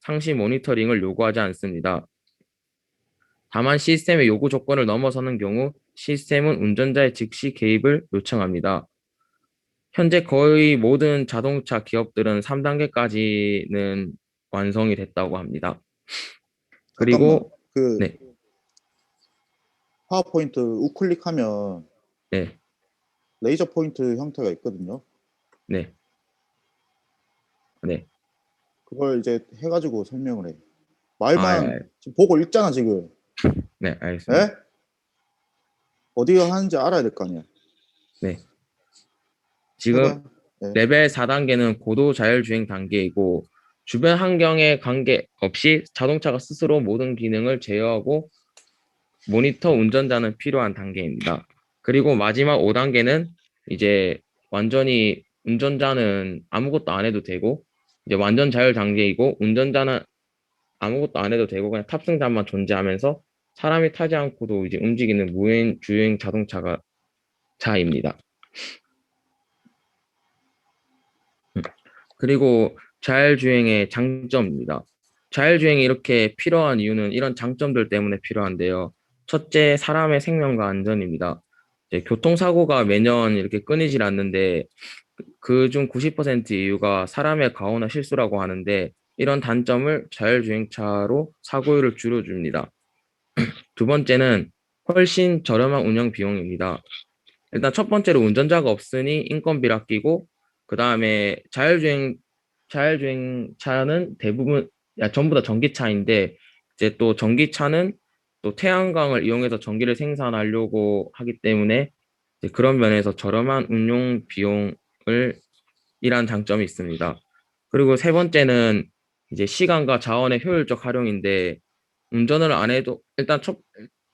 상시 모니터링을 요구하지 않습니다. 다만 시스템의 요구 조건을 넘어서는 경우 시스템은 운전자의 즉시 개입을 요청합니다. 현재 거의 모든 자동차 기업들은 3단계까지는 완성이 됐다고 합니다. 잠깐만. 그리고 그 네, 파워포인트 우클릭하면 네, 레이저 포인트 형태가 있거든요. 네, 네. 그걸 이제 해가지고 설명을 해. 아, 말만 지금 보고 읽잖아, 지금. 네, 알겠습니다. 에? 어디가 하는지 알아야 될 거 아니야. 네. 지금 해봐. 예. 레벨 4단계는 고도 자율주행 단계이고 주변 환경에 관계없이 자동차가 스스로 모든 기능을 제어하고 모니터 운전자는 필요한 단계입니다. 그리고 마지막 5단계는 이제 완전히 운전자는 아무것도 안 해도 되고 이제 완전 자율 단계이고 운전자는 아무것도 안 해도 되고 그냥 탑승자만 존재하면서 사람이 타지 않고도 이제 움직이는 무인 주행 자동차가 차입니다. 그리고 자율주행의 장점입니다. 자율주행이 이렇게 필요한 이유는 이런 장점들 때문에 필요한데요. 첫째, 사람의 생명과 안전입니다. 이제 교통사고가 매년 이렇게 끊이질 않는데 그중 90% 이유가 사람의 과오나 실수라고 하는데 이런 단점을 자율주행차로 사고율을 줄여줍니다. 두 번째는 훨씬 저렴한 운영 비용입니다. 일단 첫 번째로 운전자가 없으니 인건비를 아끼고 그 다음에 자율주행차는 대부분 전부 다 전기차인데 이제 또 전기차는 또 태양광을 이용해서 전기를 생산하려고 하기 때문에 이제 그런 면에서 저렴한 운용 비용을 이란 장점이 있습니다. 그리고 세 번째는 이제 시간과 자원의 효율적 활용인데 운전을 안 해도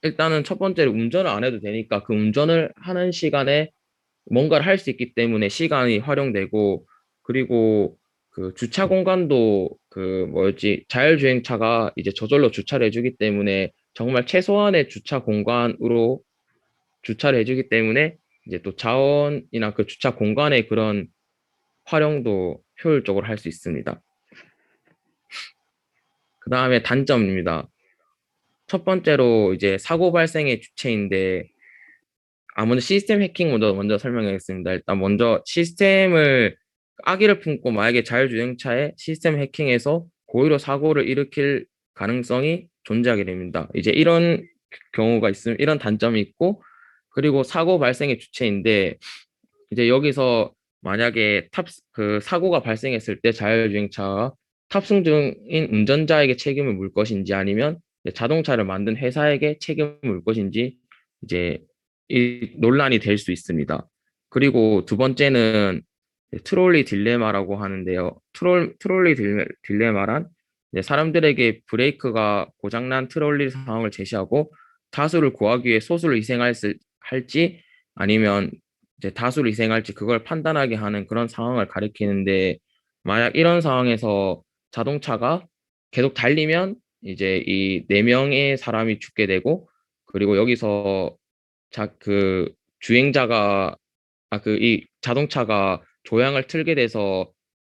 일단은 첫 번째로 운전을 안 해도 되니까 그 운전을 하는 시간에 뭔가를 할 수 있기 때문에 시간이 활용되고 그리고 그 주차 공간도 그 뭐였지 자율주행차가 이제 저절로 주차를 해주기 때문에 정말 최소한의 주차 공간으로 주차를 해주기 때문에 이제 또 자원이나 그 주차 공간의 그런 활용도 효율적으로 할 수 있습니다. 그 다음에 단점입니다. 첫 번째로 이제 사고 발생의 주체인데 먼저 시스템 해킹 먼저 설명하겠습니다. 일단 먼저 시스템을 악의를 품고 만약에 자율주행차에 시스템 해킹해서 고의로 사고를 일으킬 가능성이 존재하게 됩니다. 이제 이런 경우가 있으면 이런 단점이 있고 그리고 사고 발생의 주체인데 이제 여기서 만약에 그 사고가 발생했을 때 자율주행차가 탑승 중인 운전자에게 책임을 물 것인지 아니면 자동차를 만든 회사에게 책임을 물 것인지 이제 이 논란이 될 수 있습니다. 그리고 두 번째는 트롤리 딜레마라고 하는데요. 트롤리 딜레마란 이제 사람들에게 브레이크가 고장난 트롤리 상황을 제시하고 다수를 구하기 위해 소수를 할지 아니면 이제 다수를 희생할지 그걸 판단하게 하는 그런 상황을 가리키는데 만약 이런 상황에서 자동차가 계속 달리면 이제 이 네 명의 사람이 죽게 되고 그리고 여기서 그 주행자가 그 이 자동차가 조향을 틀게 돼서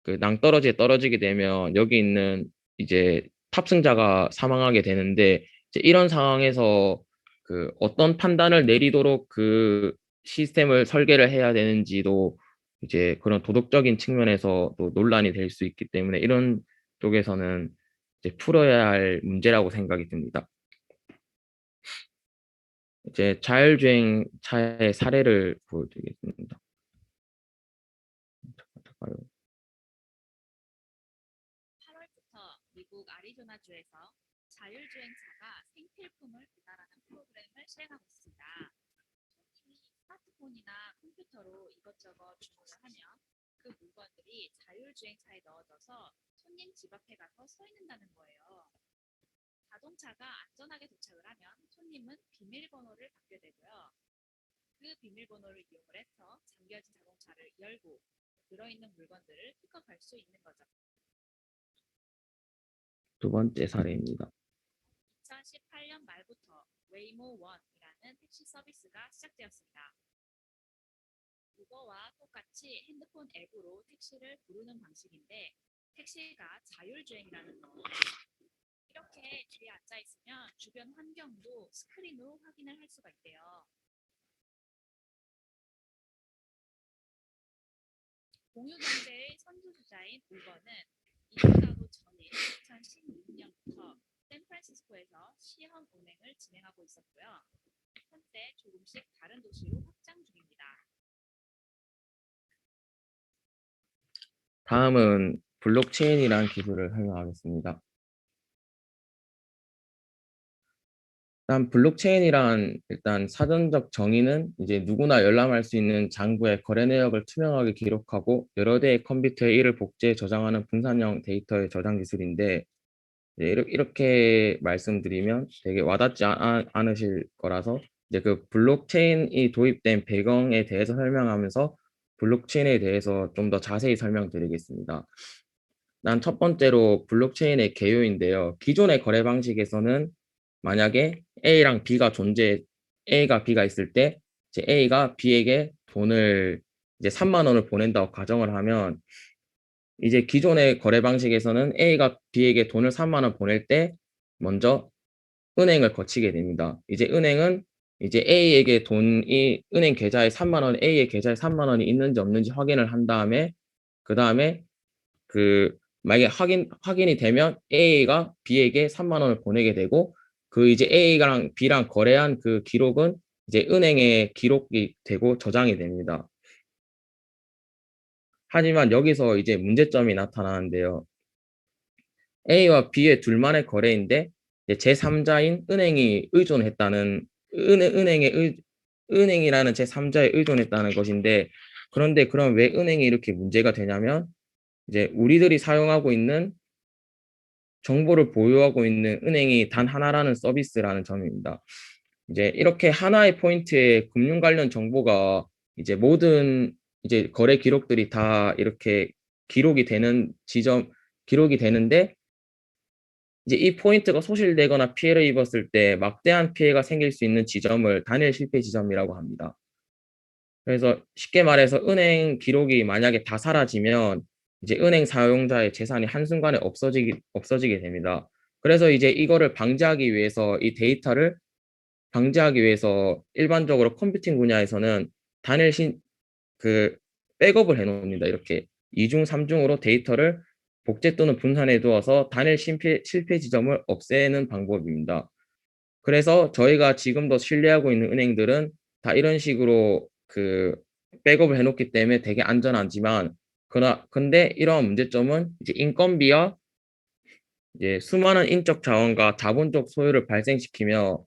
그 낭떠러지에 떨어지게 되면 여기 있는 이제 탑승자가 사망하게 되는데 이제 이런 상황에서 그 어떤 판단을 내리도록 그 시스템을 설계를 해야 되는지도 이제 그런 도덕적인 측면에서 또 논란이 될 수 있기 때문에 이런 쪽에서는 이제 풀어야 할 문제라고 생각이 듭니다. 이제 자율주행 차의 사례를 보여드리겠습니다. 잠깐만요. 8월부터 미국 아리조나주에서 자율주행차가 생필품을 배달하는 프로그램을 시행하고 있습니다. 손님이 스마트폰이나 컴퓨터로 이것저것 주문을 하면 그 물건들이 자율주행차에 넣어져서 손님 집 앞에 가서 서 있는다는 거예요. 자동차가 안전하게 도착을 하면 손님은 비밀번호를 받게 되고요. 그 비밀번호를 이용을 해서 잠겨진 자동차를 열고 들어있는 물건들을 픽업할 수 있는 거죠. 두 번째 사례입니다. 2018년 말부터 웨이모 원이라는 택시 서비스가 시작되었습니다. 우버와 똑같이 핸드폰 앱으로 택시를 부르는 방식인데 택시가 자율주행이라는 거. 이렇게 뒤에 앉아 있으면 주변 환경도 스크린으로 확인을 할 수가 있대요. 공유경제의 선두주자인 우버는 이주가구 전인 2016년부터 샌프란시스코에서 시험 운행을 진행하고 있었고요. 현재 조금씩 다른 도시로 확장 중입니다. 다음은 블록체인이라는 기술을 설명하겠습니다. 일단 블록체인이란 일단 사전적 정의는 이제 누구나 열람할 수 있는 장부의 거래 내역을 투명하게 기록하고 여러 대의 컴퓨터에 이를 복제해 저장하는 분산형 데이터의 저장 기술인데 이제 이렇게 말씀드리면 되게 와닿지 않으실 거라서 이제 그 블록체인이 도입된 배경에 대해서 설명하면서 블록체인에 대해서 좀 더 자세히 설명드리겠습니다. 난 첫 번째로 블록체인의 개요인데요. 기존의 거래 방식에서는 만약에 A가 B가 있을 때 이제 A가 B에게 돈을 이제 3만 원을 보낸다고 가정을 하면 이제 기존의 거래 방식에서는 A가 B에게 돈을 3만 원 보낼 때 먼저 은행을 거치게 됩니다. 이제 은행은 이제 A에게 돈이 은행 계좌에 3만 원, A의 계좌에 3만 원이 있는지 없는지 확인을 한 다음에 그 다음에 그 만약에 확인이 되면 A가 B에게 3만 원을 보내게 되고 그 이제 A랑 B랑 거래한 그 기록은 이제 은행에 기록이 되고 저장이 됩니다. 하지만 여기서 이제 문제점이 나타나는데요. A와 B의 둘만의 거래인데 제3자인 은행이 의존했다는 은행이라는 제3자에 의존했다는 것인데 그런데 그럼 왜 은행이 이렇게 문제가 되냐면 이제 우리들이 사용하고 있는 정보를 보유하고 있는 은행이 단 하나라는 서비스라는 점입니다. 이제 이렇게 하나의 포인트에 금융 관련 정보가 이제 모든 이제 거래 기록들이 다 이렇게 기록이 되는데 이제 이 포인트가 소실되거나 피해를 입었을 때 막대한 피해가 생길 수 있는 지점을 단일 실패 지점이라고 합니다. 그래서 쉽게 말해서 은행 기록이 만약에 다 사라지면 이제 은행 사용자의 재산이 한순간에 없어지게 됩니다. 그래서 이제 이거를 방지하기 위해서 이 데이터를 방지하기 위해서 일반적으로 컴퓨팅 분야에서는 단일 그 백업을 해 놓습니다. 이렇게 2중, 3중으로 데이터를 복제 또는 분산해 두어서 단일 실패 지점을 없애는 방법입니다. 그래서 저희가 지금도 신뢰하고 있는 은행들은 다 이런 식으로 그 백업을 해놓기 때문에 되게 안전하지만 근데 이러한 문제점은 이제 인건비와 이제 수많은 인적 자원과 자본적 소요를 발생시키며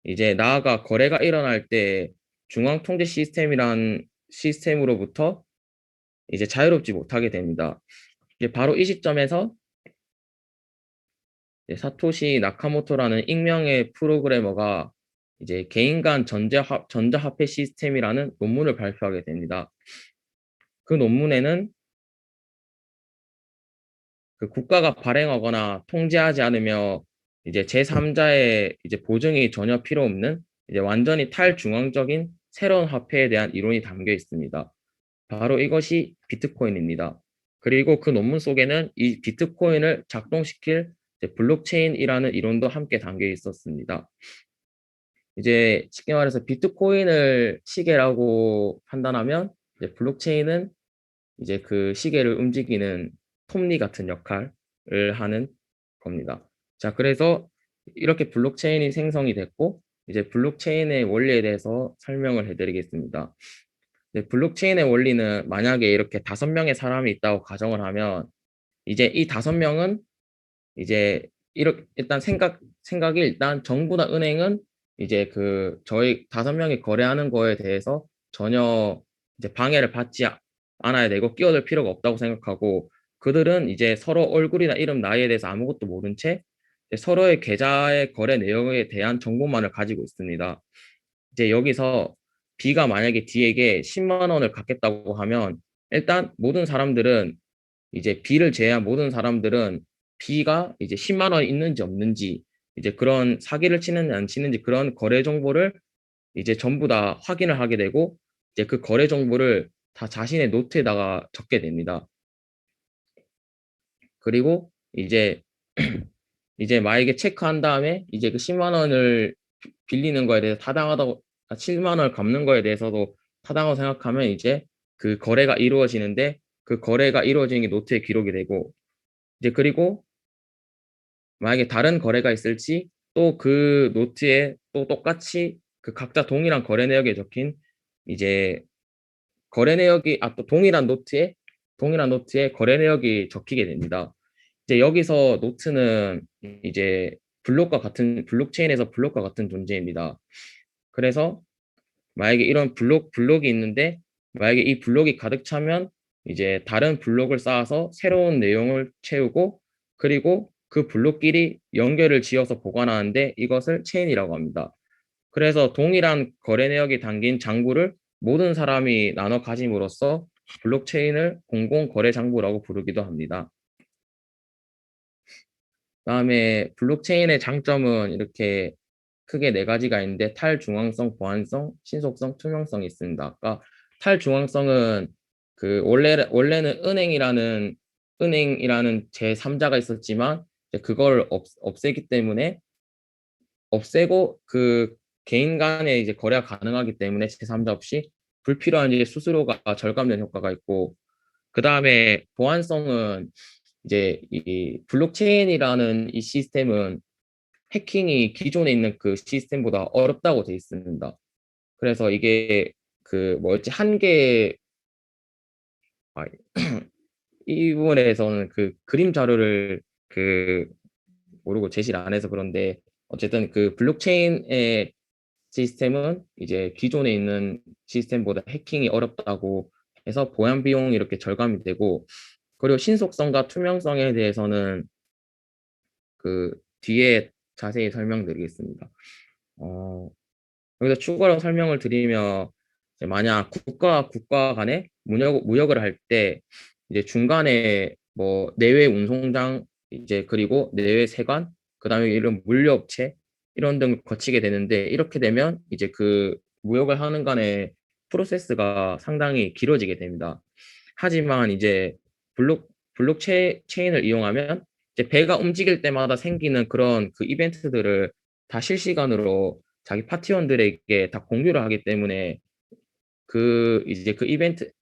이제 나아가 거래가 일어날 때 중앙 통제 시스템이란 시스템으로부터 이제 자유롭지 못하게 됩니다. 이제 바로 이 시점에서 사토시 나카모토라는 익명의 프로그래머가 이제 개인 간 전자화폐 시스템이라는 논문을 발표하게 됩니다. 그 논문에는 그 국가가 발행하거나 통제하지 않으며 이제 제3자의 이제 보증이 전혀 필요 없는 이제 완전히 탈중앙적인 새로운 화폐에 대한 이론이 담겨 있습니다. 바로 이것이 비트코인입니다. 그리고 그 논문 속에는 이 비트코인을 작동시킬 블록체인이라는 이론도 함께 담겨 있었습니다. 이제 쉽게 말해서 비트코인을 시계라고 판단하면 이제 블록체인은 이제 그 시계를 움직이는 톱니 같은 역할을 하는 겁니다. 자, 그래서 이렇게 블록체인이 생성이 됐고 이제 블록체인의 원리에 대해서 설명을 해드리겠습니다. 블록체인의 원리는 만약에 이렇게 5명의 사람이 있다고 가정을 하면 이제 이 5명은 이제 이렇게 일단 생각이 일단 정부나 은행은 이제 그 저희 5명이 거래하는 거에 대해서 전혀 이제 방해를 받지 않아야 되고 끼어들 필요가 없다고 생각하고 그들은 이제 서로 얼굴이나 이름 나이에 대해서 아무것도 모른 채 서로의 계좌의 거래 내역에 대한 정보만을 가지고 있습니다. 이제 여기서 B가 만약에 D에게 10만 원을 갚겠다고 하면 일단 모든 사람들은 이제 B를 제외한 모든 사람들은 B가 이제 10만 원 있는지 없는지 이제 그런 사기를 치는지 안 치는지 그런 거래 정보를 이제 전부 다 확인을 하게 되고 이제 그 거래 정보를 다 자신의 노트에다가 적게 됩니다. 그리고 이제 이제 만약에 체크한 다음에 이제 그 10만 원을 빌리는 거에 대해서 타당하다고 7만 원을 갚는 거에 대해서도 타당하다고 생각하면 이제 그 거래가 이루어지는데 그 거래가 이루어지는 게 노트에 기록이 되고 이제 그리고 만약에 다른 거래가 있을지 또 그 노트에 또 똑같이 그 각자 동일한 거래 내역에 적힌 이제 거래 내역이 또 동일한 노트에 거래 내역이 적히게 됩니다. 이제 여기서 노트는 이제 블록체인에서 블록과 같은 존재입니다. 그래서 만약에 이런 블록이 있는데 만약에 이 블록이 가득 차면 이제 다른 블록을 쌓아서 새로운 내용을 채우고 그리고 그 블록끼리 연결을 지어서 보관하는데 이것을 체인이라고 합니다. 그래서 동일한 거래 내역이 담긴 장부를 모든 사람이 나눠 가짐으로써 블록체인을 공공 거래 장부라고 부르기도 합니다. 그다음에 블록체인의 장점은 이렇게 크게 네 가지가 있는데 탈중앙성, 보안성, 신속성, 투명성이 있습니다. 아까 탈중앙성은 그 원래는 은행이라는 제3자가 있었지만 이제 그걸 없애기 때문에 없애고 그 개인 간에 이제 거래가 가능하기 때문에 제3자 없이 불필요한 이제 수수료가 절감되는 효과가 있고 그 다음에 보안성은 이제 이 블록체인이라는 이 시스템은 해킹이 기존에 있는 그 시스템보다 어렵다고 돼 있습니다. 그래서 이게 그 뭐였지 아, 이 부분에서는 그 그림 자료를 그 모르고 제시를 안 해서 그런데 어쨌든 그 블록체인의 시스템은 이제 기존에 있는 시스템보다 해킹이 어렵다고 해서 보안 비용이 이렇게 절감이 되고 그리고 신속성과 투명성에 대해서는 그 뒤에 자세히 설명드리겠습니다. 어, 여기서 추가로 설명을 드리면 이제 만약 국가와 국가 간에 무역을 할 때 이제 중간에 뭐 내외 운송장 이제 그리고 내외 세관 그다음에 이런 물류업체 이런 등을 거치게 되는데 이렇게 되면 이제 그 무역을 하는 간의 프로세스가 상당히 길어지게 됩니다. 하지만 이제 블록체인을 이용하면 이제 배가 움직일 때마다 생기는 그런 그 이벤트들을 다 실시간으로 자기 파티원들에게 다 공유를 하기 때문에 그 이제 그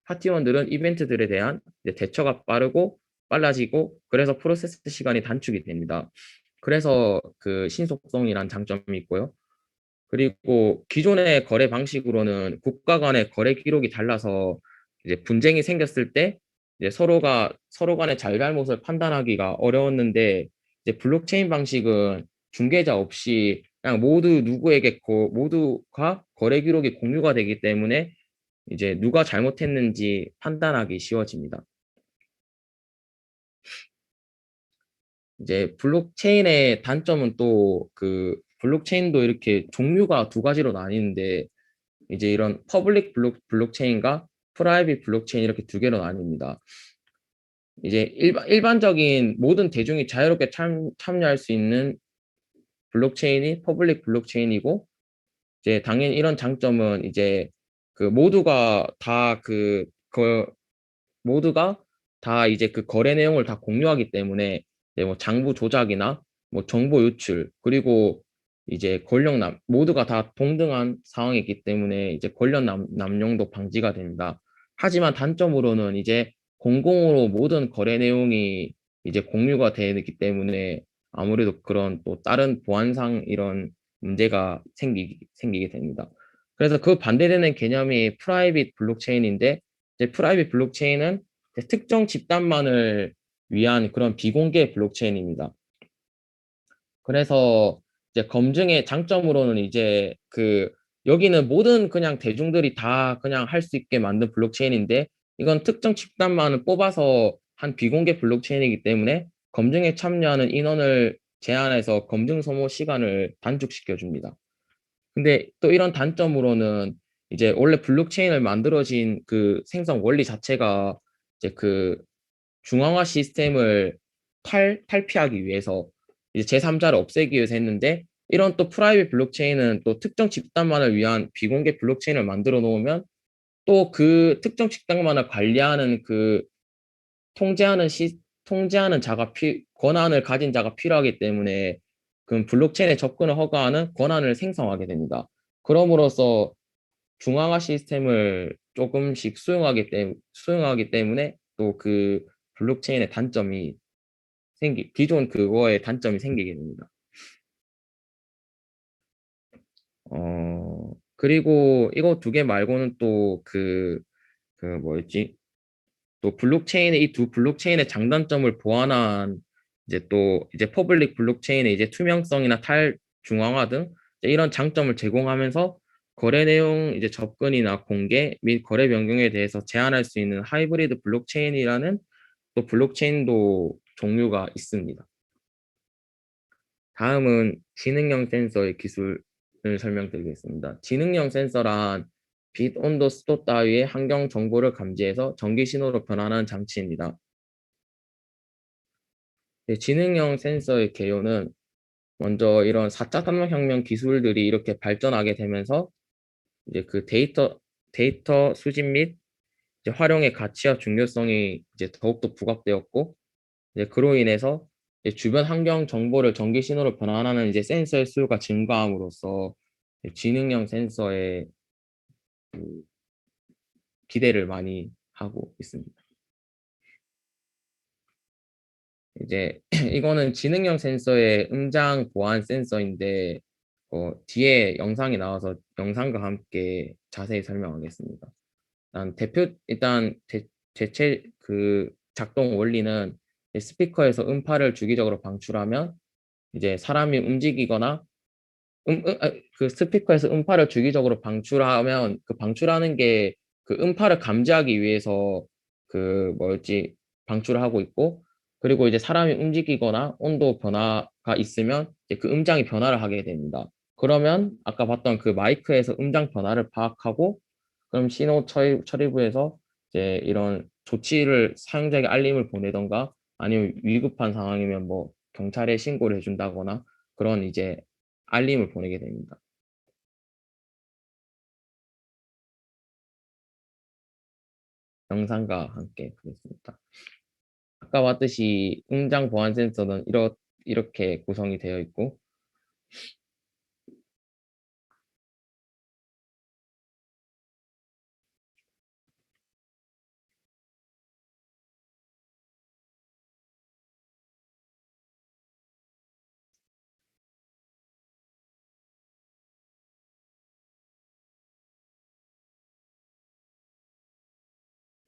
파티원들은 이벤트들에 대한 이제 대처가 빨라지고 그래서 프로세스 시간이 단축이 됩니다. 그래서 그 신속성이란 장점이 있고요. 그리고 기존의 거래 방식으로는 국가 간의 거래 기록이 달라서 이제 분쟁이 생겼을 때 이제 서로 간의 잘잘못을 판단하기가 어려웠는데 이제 블록체인 방식은 중개자 없이 그냥 모두가 거래 기록이 공유가 되기 때문에 이제 누가 잘못했는지 판단하기 쉬워집니다. 이제 블록체인의 단점은 또 그 블록체인도 이렇게 종류가 두 가지로 나뉘는데 이제 이런 퍼블릭 블록체인과 프라이빗 블록체인 이렇게 두 개로 나뉩니다. 이제 일반적인 모든 대중이 자유롭게 참여할 수 있는 블록체인이 퍼블릭 블록체인이고 이제 당연히 이런 장점은 이제 그 모두가 다 이제 그 거래 내용을 다 공유하기 때문에 이제 뭐 장부 조작이나 뭐 정보 유출 그리고 이제 모두가 다 동등한 상황이기 때문에 이제 남용도 방지가 됩니다. 하지만 단점으로는 이제 공공으로 모든 거래 내용이 이제 공유가 되기 때문에 아무래도 그런 또 다른 보안상 이런 문제가 생기게 됩니다. 그래서 그 반대되는 개념이 프라이빗 블록체인인데 이제 프라이빗 블록체인은 특정 집단만을 위한 그런 비공개 블록체인입니다. 그래서 이제 검증의 장점으로는 이제 그 여기는 모든 그냥 대중들이 다 그냥 할 수 있게 만든 블록체인인데 이건 특정 집단만을 뽑아서 한 비공개 블록체인이기 때문에 검증에 참여하는 인원을 제한해서 검증 소모 시간을 단축시켜 줍니다. 근데 또 이런 단점으로는 이제 원래 블록체인을 만들어진 그 생성 원리 자체가 이제 그 중앙화 시스템을 탈피하기 위해서 이제 제3자를 없애기 위해서 했는데 이런 또 프라이빗 블록체인은 또 특정 집단만을 위한 비공개 블록체인을 만들어 놓으면 또 그 특정 집단만을 관리하는 그 통제하는 통제하는 권한을 가진 자가 필요하기 때문에 그 블록체인에 접근을 허가하는 권한을 생성하게 됩니다. 그럼으로써 중앙화 시스템을 조금씩 수용하기 때문에 또 그 블록체인의 단점이 기존 그거의 단점이 생기게 됩니다. 그리고 이거 두 개 말고는 또 뭐였지? 또 블록체인의 이 두 블록체인의 장단점을 보완한 이제 퍼블릭 블록체인의 이제 투명성이나 탈중앙화 등 이제 이런 장점을 제공하면서 거래 내용 이제 접근이나 공개 및 거래 변경에 대해서 제한할 수 있는 하이브리드 블록체인이라는 또 블록체인도 종류가 있습니다. 다음은 지능형 센서의 기술을 설명드리겠습니다. 지능형 센서란 빛, 온도, 습도 따위의 환경 정보를 감지해서 전기 신호로 변환하는 장치입니다. 지능형 센서의 개요는 먼저 이런 4차 산업혁명 기술들이 이렇게 발전하게 되면서 이제 그 데이터 수집 및 이제 활용의 가치와 중요성이 이제 더욱더 부각되었고, 이제 그로 인해서 이제 주변 환경 정보를 전기 신호로 변환하는 이제 센서의 수요가 증가함으로써 지능형 센서에 기대를 많이 하고 있습니다. 이제 이거는 지능형 센서의 음장 보안 센서인데 뒤에 영상이 나와서 영상과 함께 자세히 설명하겠습니다. 일단 대체 그 작동 원리는 스피커에서 음파를 주기적으로 방출하면 이제 사람이 움직이거나 그 스피커에서 음파를 주기적으로 방출하면 그 방출하는 게 그 음파를 감지하기 위해서 그 뭐였지 방출을 하고 있고, 그리고 이제 사람이 움직이거나 온도 변화가 있으면 이제 그 음장이 변화를 하게 됩니다. 그러면 아까 봤던 그 마이크에서 음장 변화를 파악하고 그럼 신호 처리부에서 이제 이런 조치를 사용자에게 알림을 보내던가 아니면 위급한 상황이면 뭐 경찰에 신고를 해준다거나 그런 이제 알림을 보내게 됩니다. 영상과 함께 보겠습니다. 아까 봤듯이 음장 보안 센서는 이렇게 구성이 되어 있고,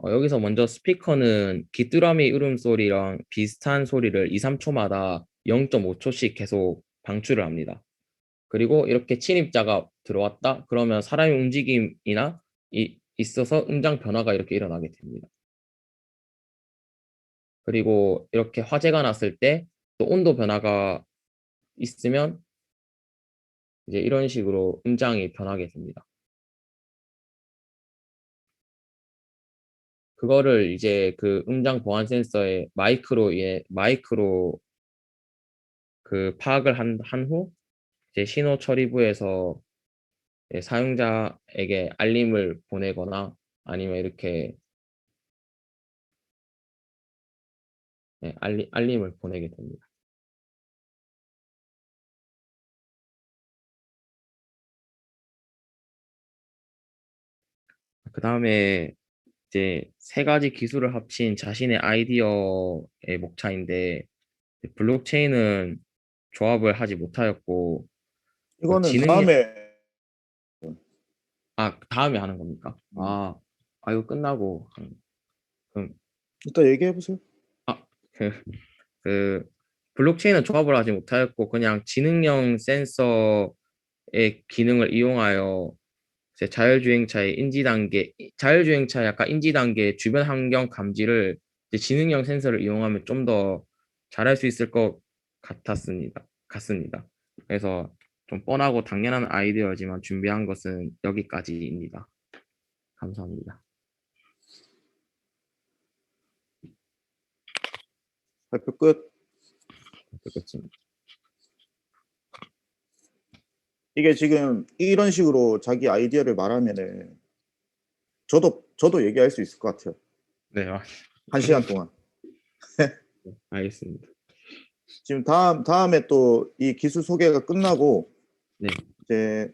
여기서 먼저 스피커는 귀뚜라미 울음소리랑 비슷한 소리를 2, 3초마다 0.5초씩 계속 방출을 합니다. 그리고 이렇게 침입자가 들어왔다 그러면 사람의 움직임이나 있어서 음장 변화가 이렇게 일어나게 됩니다. 그리고 이렇게 화재가 났을 때 또 온도 변화가 있으면 이제 이런 식으로 음장이 변하게 됩니다. 그거를 이제 그 음장 보안 센서에 마이크로 그 파악을 한 후 이제 신호 처리부에서 사용자에게 알림을 보내거나 아니면 이렇게 알림을 보내게 됩니다. 그 다음에 이제 세 가지 기술을 합친 자신의 아이디어의 목차인데 블록체인은 조합을 하지 못하였고 이거는 지능력 다음에 다음에 하는 겁니까? 음, 이거 끝나고 그럼 이따 얘기해 보세요. 아, 그, 그 블록체인은 조합을 하지 못하였고 그냥 지능형 센서의 기능을 이용하여 이제 자율주행차의 약간 인지 단계 주변 환경 감지를 이제 지능형 센서를 이용하면 좀 더 잘할 수 있을 것 같습니다. 그래서 좀 뻔하고 당연한 아이디어지만 준비한 것은 여기까지입니다. 감사합니다. 발표 끝. 끝입니다. 이게 지금 이런 식으로 자기 아이디어를 말하면은 저도 얘기할 수 있을 것 같아요. 네, 1시간 동안. 알겠습니다. 지금 다음에 또 이 기술 소개가 끝나고 네. 이제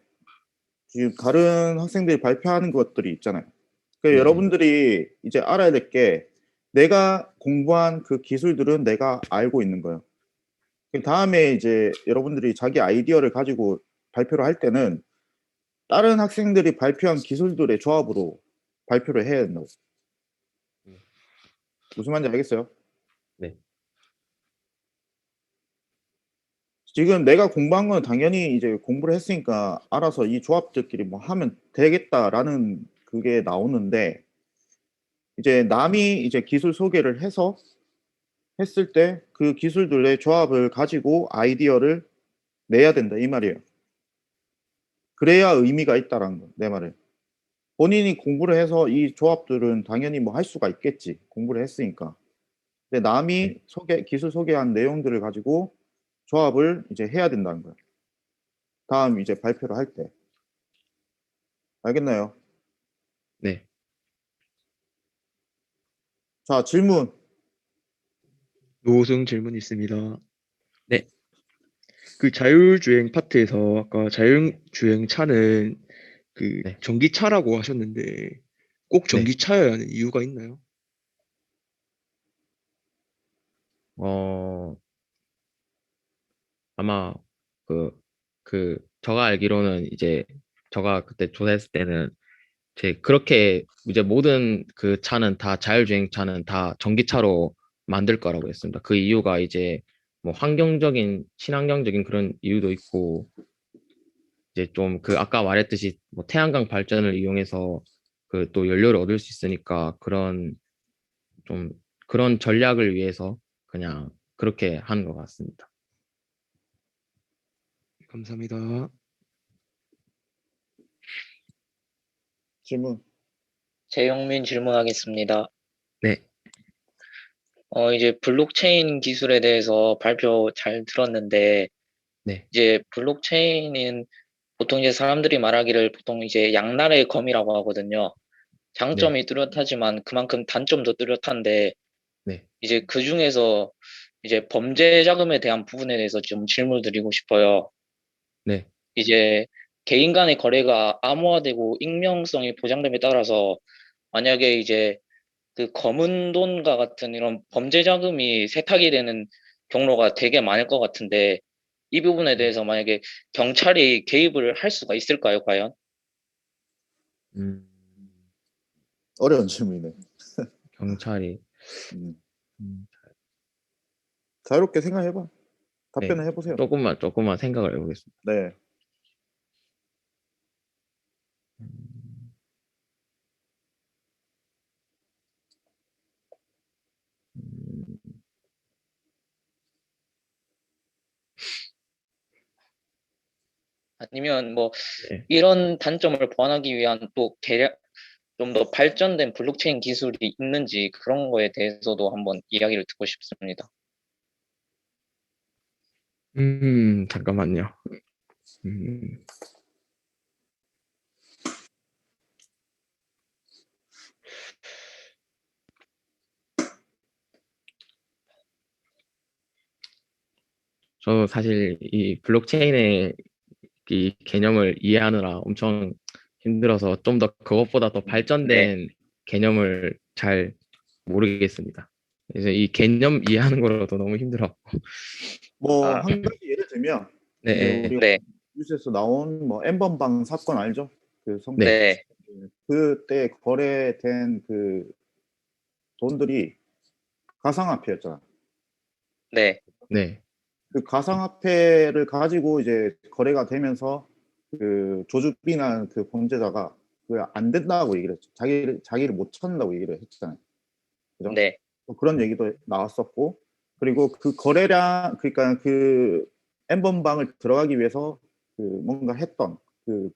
지금 다른 학생들이 발표하는 것들이 있잖아요. 그러니까 네. 여러분들이 이제 알아야 될 게 내가 공부한 그 기술들은 내가 알고 있는 거예요. 그 다음에 이제 여러분들이 자기 아이디어를 가지고 발표를 할 때는 다른 학생들이 발표한 기술들의 조합으로 발표를 해야 된다고. 무슨 말인지 알겠어요? 네. 지금 내가 공부한 건 당연히 이제 공부를 했으니까 알아서 이 조합들끼리 뭐 하면 되겠다라는 그게 나오는데 이제 남이 이제 기술 소개를 해서 했을 때 그 기술들의 조합을 가지고 아이디어를 내야 된다 이 말이에요. 그래야 의미가 있다라는 거, 내 말은. 본인이 공부를 해서 이 조합들은 당연히 뭐 할 수가 있겠지. 공부를 했으니까. 근데 남이 기술 소개한 내용들을 가지고 조합을 이제 해야 된다는 거예요. 다음 이제 발표를 할 때. 알겠나요? 네. 자, 질문. 노승 질문 있습니다. 네. 그 자율주행 파트에서 아까 자율주행 차는 그 네. 전기차라고 하셨는데 꼭 네. 전기차여야 하는 이유가 있나요? 아마 제가 알기로는 이제 제가 그때 조사했을 때는 그렇게 이제 모든 그 차는 다 자율주행 차는 다 전기차로 만들 거라고 했습니다. 그 이유가 이제 뭐 환경적인 친환경적인 그런 이유도 있고 이제 좀 아까 말했듯이 뭐 태양광 발전을 이용해서 또 연료를 얻을 수 있으니까 좀 그런 전략을 위해서 그냥 그렇게 하는 것 같습니다. 감사합니다. 질문. 재영민 질문하겠습니다. 네. 이제 블록체인 기술에 대해서 발표 잘 들었는데, 네. 이제 블록체인은 보통 이제 사람들이 말하기를 보통 이제 양날의 검이라고 하거든요. 장점이 뚜렷하지만 그만큼 단점도 뚜렷한데, 네. 이제 그 중에서 이제 범죄 자금에 대한 부분에 대해서 좀 질문을 드리고 싶어요. 네. 이제 개인 간의 거래가 암호화되고 익명성이 보장됨에 따라서 만약에 이제 그 검은 돈과 같은 이런 범죄 자금이 세탁이 되는 경로가 되게 많을 것 같은데 이 부분에 대해서 만약에 경찰이 개입을 할 수가 있을까요, 과연? 음, 어려운 질문이네. 경찰이 음. 음, 자유롭게 생각해봐. 네. 답변을 해보세요. 조금만 생각을 해보겠습니다. 네. 음, 음, 아니면 뭐 네. 이런 단점을 보완하기 위한 또 개략 좀 더 발전된 블록체인 기술이 있는지 그런 거에 대해서도 한번 이야기를 듣고 싶습니다. 잠깐만요. 음, 저 사실 이 블록체인의 이 개념을 이해하느라 엄청 힘들어서 좀 더 그것보다 더 발전된 개념을 잘 모르겠습니다. 그래서 이 개념 이해하는 거라도 너무 힘들어. 뭐 아, 한 가지 예를 들면 네, 이제 네, 우리 네, 뉴스에서 나온 뭐 엠번방 사건 알죠? 그 성범죄. 네, 네, 그때 거래된 그 돈들이 가상화폐였잖아. 네, 네, 그 가상화폐를 가지고 이제 거래가 되면서 그 조주빈한 그 범죄자가 그 안 된다고 얘기를 했죠. 자기를 못 찾는다고 얘기를 했잖아요. 그죠? 네, 또 그런 얘기도 나왔었고, 그리고 그 거래량, 그러니까 그 엠번방을 들어가기 위해서 그 뭔가 했던 그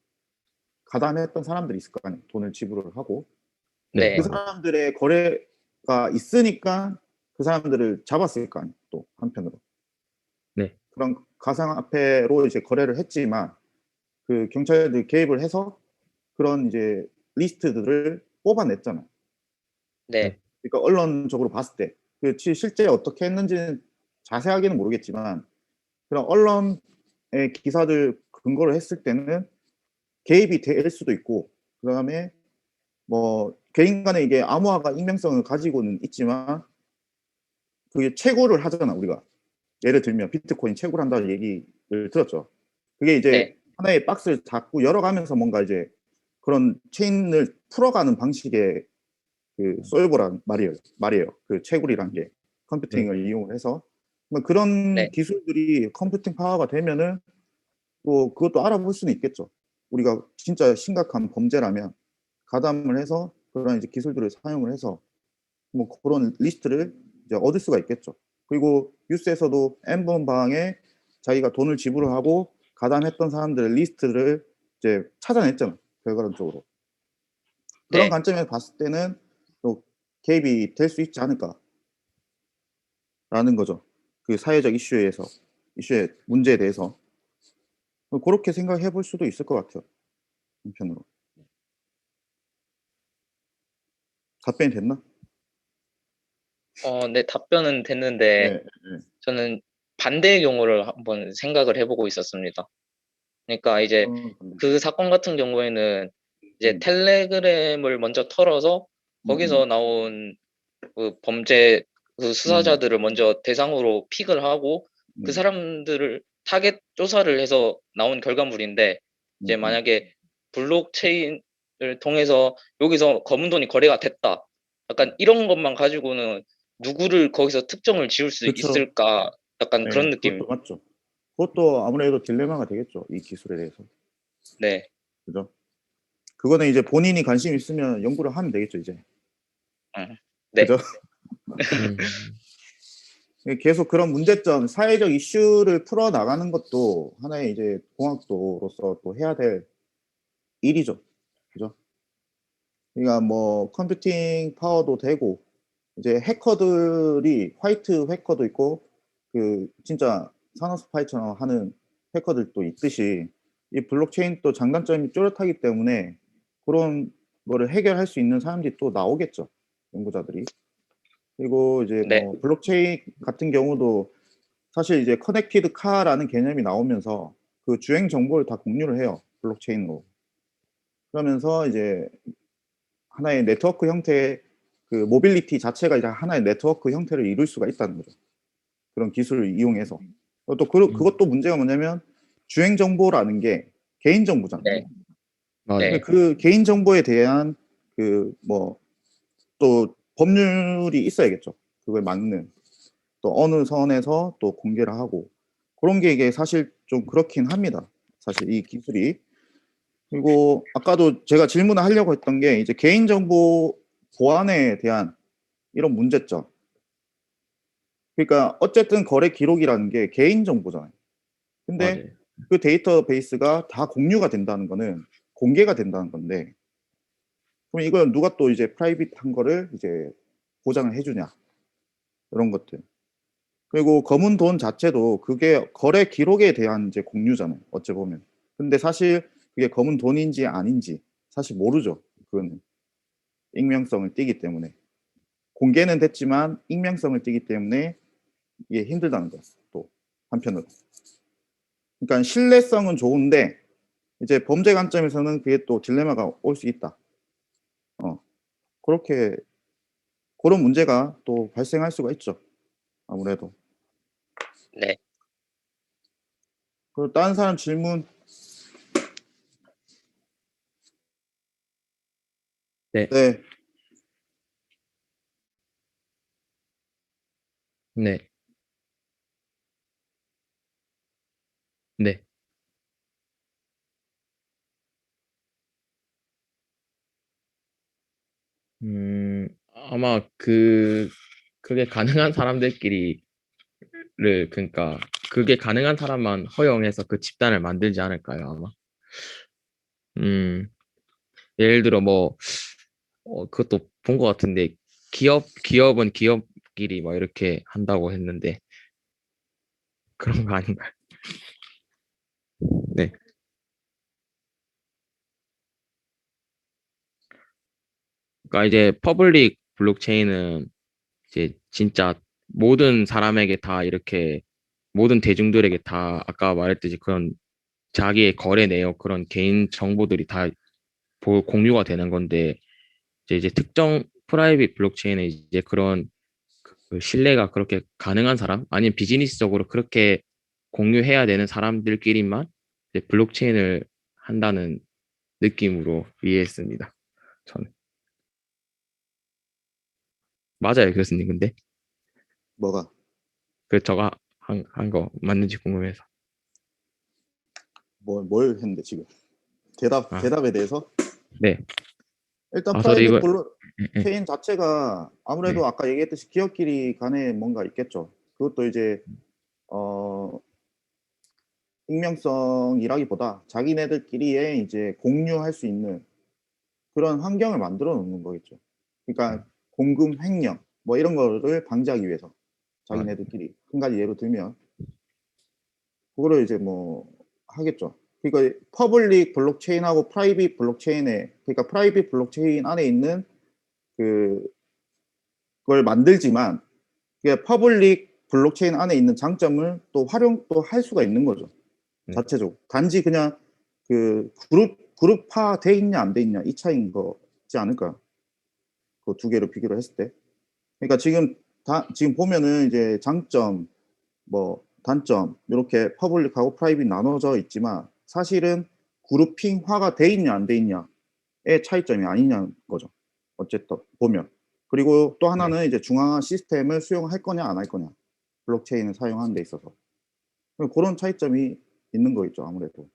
가담했던 사람들이 있을 거 아니에요. 돈을 지불을 하고 네, 네, 그 사람들의 거래가 있으니까 그 사람들을 잡았을 거 아니에요. 또 한편으로 네, 그런 가상화폐로 이제 거래를 했지만 그 경찰들이 개입을 해서 그런 이제 리스트들을 뽑아냈잖아요. 네, 네, 그러니까 언론적으로 봤을 때 그 실제 어떻게 했는지는 자세하게는 모르겠지만 그런 언론의 기사들 근거를 했을 때는 개입이 될 수도 있고 그다음에 뭐 개인 간에 이게 암호화가 익명성을 가지고는 있지만 그게 채굴을 하잖아 우리가. 예를 들면 비트코인 채굴을 한다는 얘기를 들었죠. 그게 이제 네. 하나의 박스를 자꾸 열어가면서 뭔가 이제 그런 체인을 풀어가는 방식의 그 솔버란 말이에요. 그 채굴이란 게 컴퓨팅을 이용해서 뭐 그런 네. 기술들이 컴퓨팅 파워가 되면은 또 그것도 알아볼 수는 있겠죠. 우리가 진짜 심각한 범죄라면 가담을 해서 그런 이제 기술들을 사용을 해서 뭐 그런 리스트를 이제 얻을 수가 있겠죠. 그리고 뉴스에서도 N번 방에 자기가 돈을 지불을 하고 가담했던 사람들의 리스트를 이제 찾아냈잖아. 결과론적으로. 그런 네. 관점에서 봤을 때는 또 개입이 될 수 있지 않을까라는 거죠. 그 사회적 이슈의 문제에 대해서 그렇게 생각해 볼 수도 있을 것 같아요. 한편으로. 답변이 됐나? 네, 답변은 됐는데 네. 저는 반대의 경우를 한번 생각을 해보고 있었습니다. 그러니까 이제 그 사건 같은 경우에는 이제 텔레그램을 먼저 털어서 거기서 나온 그 범죄 그 수사자들을 먼저 대상으로 픽을 하고 그 사람들을 타겟 조사를 해서 나온 결과물인데 이제 만약에 블록체인을 통해서 여기서 검은 돈이 거래가 됐다. 약간 이런 것만 가지고는 누구를 거기서 특정을 지을 수 그쵸. 있을까? 약간 그런 느낌. 그것도 맞죠. 그것도 아무래도 딜레마가 되겠죠. 이 기술에 대해서. 네. 그죠? 그거는 이제 본인이 관심 있으면 연구를 하면 되겠죠, 이제. 네. 그죠? 음. 계속 그런 문제점, 사회적 이슈를 풀어 나가는 것도 하나의 이제 공학도로서 또 해야 될 일이죠. 그죠? 그러니까 뭐 컴퓨팅 파워도 되고 이제 해커들이 화이트 해커도 있고 그 진짜 산업 스파이처럼 하는 해커들도 있듯이 이 블록체인 또 장단점이 뚜렷하기 때문에 그런 거를 해결할 수 있는 사람들이 또 나오겠죠. 연구자들이. 그리고 이제 네. 뭐 블록체인 같은 경우도 사실 이제 커넥티드 카라는 개념이 나오면서 그 주행 정보를 다 공유를 해요. 블록체인으로. 그러면서 이제 하나의 네트워크 형태의 그 모빌리티 자체가 이제 하나의 네트워크 형태를 이룰 수가 있다는 거죠. 그런 기술을 이용해서. 또 그것도 문제가 뭐냐면 주행 정보라는 게 개인 정보잖아요. 네. 맞아요. 네. 그 개인 정보에 대한 그 뭐 또 법률이 있어야겠죠. 그걸 막는 또 어느 선에서 또 공개를 하고 그런 게 이게 사실 좀 그렇긴 합니다. 사실 이 기술이. 그리고 아까도 제가 질문을 하려고 했던 게 이제 개인정보 보안에 대한 이런 문제점. 그러니까 어쨌든 거래 기록이라는 게 개인정보잖아요. 근데 맞아요. 그 데이터베이스가 다 공유가 된다는 거는 공개가 된다는 건데 그럼 이걸 누가 또 이제 프라이빗한 거를 이제 보장을 해주냐 이런 것들. 그리고 검은 돈 자체도 그게 거래 기록에 대한 이제 공유잖아요. 어찌 보면. 근데 사실 그게 검은 돈인지 아닌지 사실 모르죠. 그거는 익명성을 띠기 때문에 공개는 됐지만 익명성을 띠기 때문에 이게 힘들다는 거. 또 한편으로. 그러니까 신뢰성은 좋은데 이제 범죄 관점에서는 그게 또 딜레마가 올 수 있다. 그렇게 그런 문제가 또 발생할 수가 있죠. 아무래도. 네. 그 다른 사람 질문. 네. 네. 네. 네. 아마 그게 가능한 사람들끼리를, 그러니까 그게 가능한 사람만 허용해서 그 집단을 만들지 않을까요, 아마? 음, 예를 들어 뭐, 그것도 본 것 같은데, 기업은 기업끼리 막 이렇게 한다고 했는데, 그런 거 아닌가요? 네. 그러니까 이제 퍼블릭 블록체인은 이제 진짜 모든 사람에게 다 이렇게 모든 대중들에게 다 아까 말했듯이 그런 자기의 거래 내역 그런 개인 정보들이 다 공유가 되는 건데 이제 특정 프라이빗 블록체인에 이제 그런 그 신뢰가 그렇게 가능한 사람 아니면 비즈니스적으로 그렇게 공유해야 되는 사람들끼리만 이제 블록체인을 한다는 느낌으로 이해했습니다. 저는 맞아요, 교수님. 근데 뭐가 그 저가 한 거 맞는지 궁금해서. 뭘 했는데 지금 아, 대답에 대해서 네. 일단 저도 프라이빗 이거 예, 블록체인 자체가 아무래도 네. 아까 얘기했듯이 기업끼리 간에 뭔가 있겠죠. 그것도 이제 어 익명성이라기보다 자기네들끼리의 이제 공유할 수 있는 그런 환경을 만들어 놓는 거겠죠. 그러니까 공금 횡령 뭐 이런 거를 방지하기 위해서 아, 자기네들끼리 한 가지 예로 들면 그거를 이제 뭐 하겠죠. 그러니까 퍼블릭 블록체인하고 프라이빗 블록체인에 그러니까 프라이빗 블록체인 안에 있는 그걸 만들지만 그게 퍼블릭 블록체인 안에 있는 장점을 또 활용도 할 수가 있는 거죠. 네. 자체적으로. 단지 그냥 그 그룹화돼 있냐 안 돼 있냐 이 차이인 거지 않을까요? 그 두 개를 비교를 했을 때. 그러니까 지금 보면은 이제 장점, 뭐 단점 이렇게 퍼블릭하고 프라이빗 나눠져 있지만 사실은 그룹핑화가 돼 있냐 안 돼 있냐의 차이점이 아니냐는 거죠. 어쨌든 보면. 그리고 또 네. 하나는 이제 중앙화 시스템을 수용할 거냐 안 할 거냐. 블록체인을 사용하는 데 있어서. 그런 차이점이 있는 거겠죠, 아무래도.